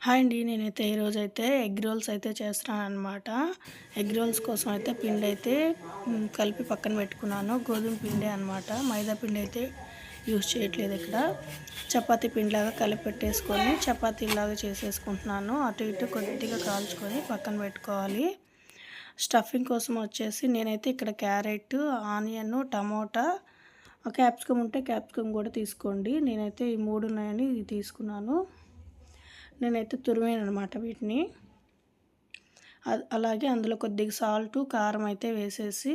Hi అండి. నేనైతే ఈరోజైతే ఎగ్ రోల్స్ అయితే చేస్తున్నాననమాట. ఎగ్ రోల్స్ కోసం అయితే పిండి అయితే కలిపి పక్కన పెట్టుకున్నాను. గోధుమ పిండి అనమాట. మైదా పిండి అయితే యూజ్ చేయట్లేదు ఇక్కడ. చపాతీ పిండిలాగా కలిపి పెట్టేసుకొని చపాతీలాగా చేసేసుకుంటున్నాను. అటు ఇటు కొద్దిగా కాల్చుకొని పక్కన పెట్టుకోవాలి. స్టఫింగ్ కోసం వచ్చేసి నేనైతే ఇక్కడ క్యారెట్, ఆనియన్, టమోటా, క్యాప్సికమ్ ఉంటే క్యాప్సికమ్ కూడా తీసుకోండి. నేనైతే ఈ 3 ఉన్నాయని ఇది తీసుకున్నాను. నేనైతే తురిమానమాట వీటిని. అలాగే అందులో కొద్దిగా సాల్టు, కారం అయితే వేసేసి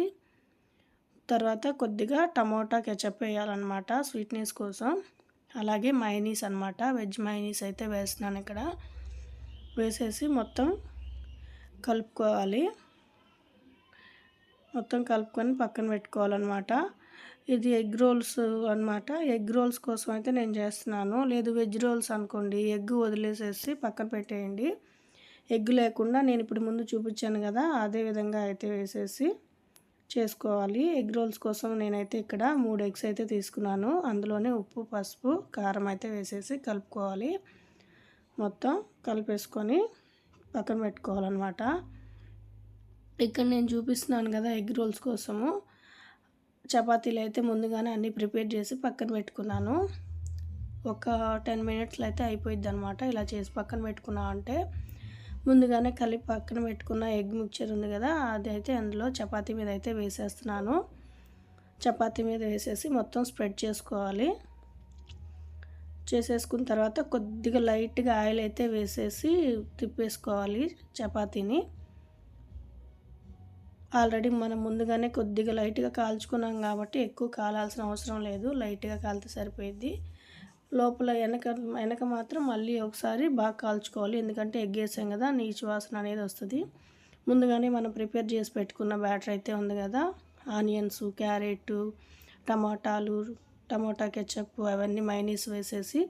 తర్వాత కొద్దిగా టమోటా కెచప్ వేయాలన్నమాట స్వీట్నెస్ కోసం. అలాగే మయోనీస్ అనమాట, వెజ్ మయోనీస్ అయితే వేస్తున్నాను ఇక్కడ. వేసేసి మొత్తం కలుపుకోవాలి. మొత్తం కలుపుకొని పక్కన పెట్టుకోవాలన్నమాట. ఇది ఎగ్ రోల్స్ అనమాట. ఎగ్ రోల్స్ కోసం అయితే నేను చేస్తున్నాను. లేదు వెజ్ రోల్స్ అనుకోండి, ఎగ్ వదిలేసేసి పక్కన పెట్టేయండి. ఎగ్ లేకుండా నేను ఇప్పుడు ముందు చూపించాను కదా, అదే విధంగా అయితే వేసేసి చేసుకోవాలి. ఎగ్ రోల్స్ కోసం నేనైతే ఇక్కడ 3 ఎగ్స్ అయితే తీసుకున్నాను. అందులోనే ఉప్పు, పసుపు, కారం అయితే వేసేసి కలుపుకోవాలి. మొత్తం కలిపేసుకొని పక్కన పెట్టుకోవాలన్నమాట. ఇక్కడ నేను చూపిస్తున్నాను కదా ఎగ్ రోల్స్ కోసము చపాతీలు అయితే ముందుగానే అన్నీ ప్రిపేర్ చేసి పక్కన పెట్టుకున్నాను. ఒక 10 మినిట్స్లో అయితే అయిపోయిద్ది అనమాట. ఇలా చేసి పక్కన పెట్టుకున్నా అంటే ముందుగానే కలిపి పక్కన పెట్టుకున్న ఎగ్ మిక్చర్ ఉంది కదా, అది అయితే అందులో చపాతీ మీద అయితే వేసేస్తున్నాను. చపాతీ మీద వేసేసి మొత్తం స్ప్రెడ్ చేసుకోవాలి. చేసేసుకున్న తర్వాత కొద్దిగా లైట్గా ఆయిల్ అయితే వేసేసి తిప్పేసుకోవాలి చపాతీని. ఆల్రెడీ మనం ముందుగానే కొద్దిగా లైట్గా కాల్చుకున్నాం కాబట్టి ఎక్కువ కాలాల్సిన అవసరం లేదు. లైట్గా కాలితే సరిపోయిద్ది. లోపల వెనక మాత్రం మళ్ళీ ఒకసారి బాగా కాల్చుకోవాలి. ఎందుకంటే ఎగ్ వేసాం కదా, నీచు వాసన అనేది వస్తుంది. ముందుగానే మనం ప్రిపేర్ చేసి పెట్టుకున్న బ్యాటర్ అయితే ఉంది కదా, ఆనియన్స్, క్యారెట్, టమాటాలు, టమోటా కెచప్ అవన్నీ మైనీస్ వేసేసి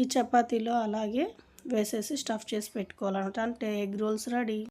ఈ చపాతీలో అలాగే వేసేసి స్టఫ్ చేసి పెట్టుకోవాలన్నమాట. అంటే ఎగ్ రోల్స్ రెడీ.